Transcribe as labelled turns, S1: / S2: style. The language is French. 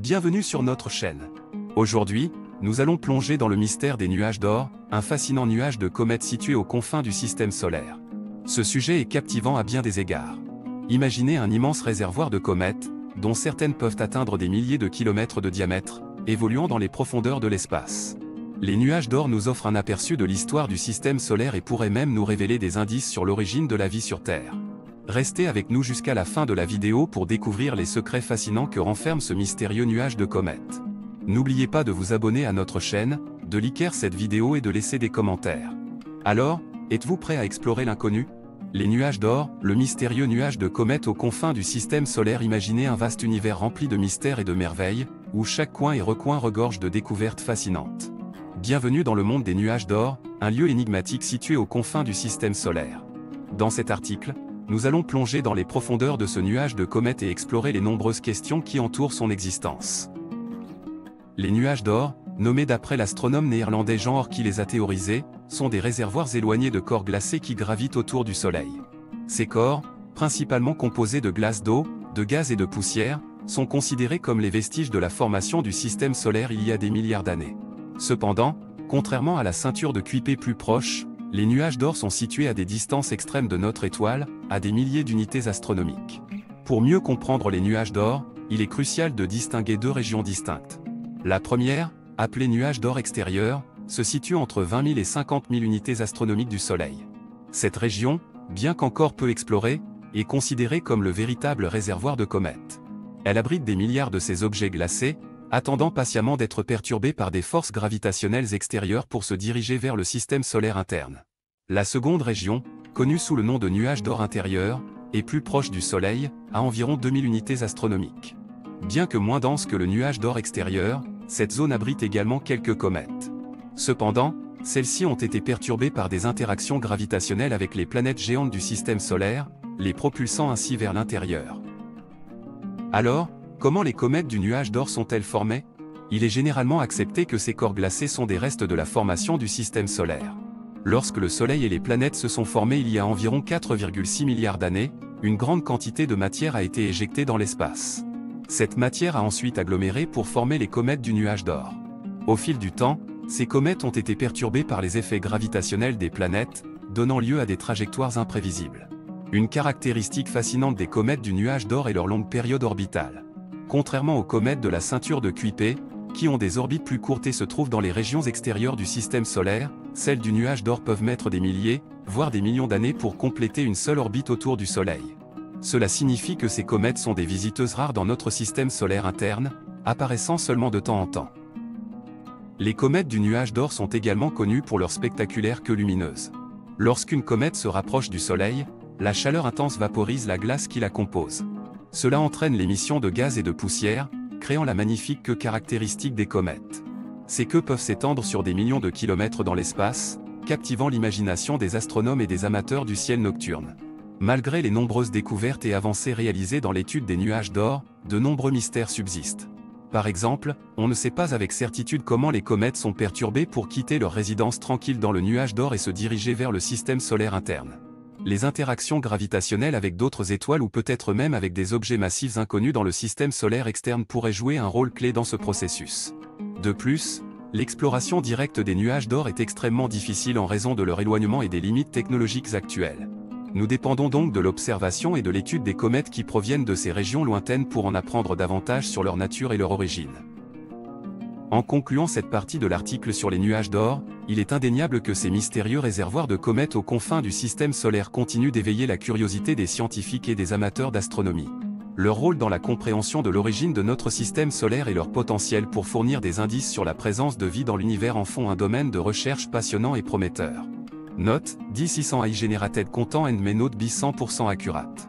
S1: Bienvenue sur notre chaîne. Aujourd'hui, nous allons plonger dans le mystère des nuages d'or, un fascinant nuage de comètes situé aux confins du système solaire. Ce sujet est captivant à bien des égards. Imaginez un immense réservoir de comètes, dont certaines peuvent atteindre des milliers de kilomètres de diamètre, évoluant dans les profondeurs de l'espace. Les nuages d'or nous offrent un aperçu de l'histoire du système solaire et pourraient même nous révéler des indices sur l'origine de la vie sur Terre. Restez avec nous jusqu'à la fin de la vidéo pour découvrir les secrets fascinants que renferme ce mystérieux nuage de comètes. N'oubliez pas de vous abonner à notre chaîne, de liker cette vidéo et de laisser des commentaires. Alors, êtes-vous prêt à explorer l'inconnu? Les nuages d'or, le mystérieux nuage de comètes aux confins du système solaire. Imaginez un vaste univers rempli de mystères et de merveilles, où chaque coin et recoin regorge de découvertes fascinantes. Bienvenue dans le monde des nuages d'or, un lieu énigmatique situé aux confins du système solaire. Dans cet article, nous allons plonger dans les profondeurs de ce nuage de comètes et explorer les nombreuses questions qui entourent son existence. Les nuages d'or, nommés d'après l'astronome néerlandais Jan Oort qui les a théorisés, sont des réservoirs éloignés de corps glacés qui gravitent autour du Soleil. Ces corps, principalement composés de glace d'eau, de gaz et de poussière, sont considérés comme les vestiges de la formation du système solaire il y a des milliards d'années. Cependant, contrairement à la ceinture de Kuiper plus proche, les nuages d'or sont situés à des distances extrêmes de notre étoile, à des milliers d'unités astronomiques. Pour mieux comprendre les nuages d'or, il est crucial de distinguer deux régions distinctes. La première, appelée nuage d'or extérieur, se situe entre 20 000 et 50 000 unités astronomiques du Soleil. Cette région, bien qu'encore peu explorée, est considérée comme le véritable réservoir de comètes. Elle abrite des milliards de ces objets glacés, attendant patiemment d'être perturbés par des forces gravitationnelles extérieures pour se diriger vers le système solaire interne. La seconde région, connue sous le nom de nuage d'or intérieur, est plus proche du Soleil, à environ 2000 unités astronomiques. Bien que moins dense que le nuage d'or extérieur, cette zone abrite également quelques comètes. Cependant, celles-ci ont été perturbées par des interactions gravitationnelles avec les planètes géantes du système solaire, les propulsant ainsi vers l'intérieur. Alors, comment les comètes du nuage d'or sont-elles formées? Il est généralement accepté que ces corps glacés sont des restes de la formation du système solaire. Lorsque le Soleil et les planètes se sont formés il y a environ 4,6 milliards d'années, une grande quantité de matière a été éjectée dans l'espace. Cette matière a ensuite aggloméré pour former les comètes du nuage d'or. Au fil du temps, ces comètes ont été perturbées par les effets gravitationnels des planètes, donnant lieu à des trajectoires imprévisibles. Une caractéristique fascinante des comètes du nuage d'or est leur longue période orbitale. Contrairement aux comètes de la ceinture de Kuiper, qui ont des orbites plus courtes et se trouvent dans les régions extérieures du système solaire, celles du nuage d'or peuvent mettre des milliers, voire des millions d'années pour compléter une seule orbite autour du Soleil. Cela signifie que ces comètes sont des visiteuses rares dans notre système solaire interne, apparaissant seulement de temps en temps. Les comètes du nuage d'or sont également connues pour leur spectaculaire queue lumineuse. Lorsqu'une comète se rapproche du Soleil, la chaleur intense vaporise la glace qui la compose. Cela entraîne l'émission de gaz et de poussière, créant la magnifique queue caractéristique des comètes. Ces queues peuvent s'étendre sur des millions de kilomètres dans l'espace, captivant l'imagination des astronomes et des amateurs du ciel nocturne. Malgré les nombreuses découvertes et avancées réalisées dans l'étude des nuages d'or, de nombreux mystères subsistent. Par exemple, on ne sait pas avec certitude comment les comètes sont perturbées pour quitter leur résidence tranquille dans le nuage d'or et se diriger vers le système solaire interne. Les interactions gravitationnelles avec d'autres étoiles ou peut-être même avec des objets massifs inconnus dans le système solaire externe pourraient jouer un rôle clé dans ce processus. De plus, l'exploration directe des nuages d'or est extrêmement difficile en raison de leur éloignement et des limites technologiques actuelles. Nous dépendons donc de l'observation et de l'étude des comètes qui proviennent de ces régions lointaines pour en apprendre davantage sur leur nature et leur origine. En concluant cette partie de l'article sur les nuages d'or, il est indéniable que ces mystérieux réservoirs de comètes aux confins du système solaire continuent d'éveiller la curiosité des scientifiques et des amateurs d'astronomie. Leur rôle dans la compréhension de l'origine de notre système solaire et leur potentiel pour fournir des indices sur la présence de vie dans l'univers en font un domaine de recherche passionnant et prometteur. Note, this is an high generated content and may not be 100% accurate.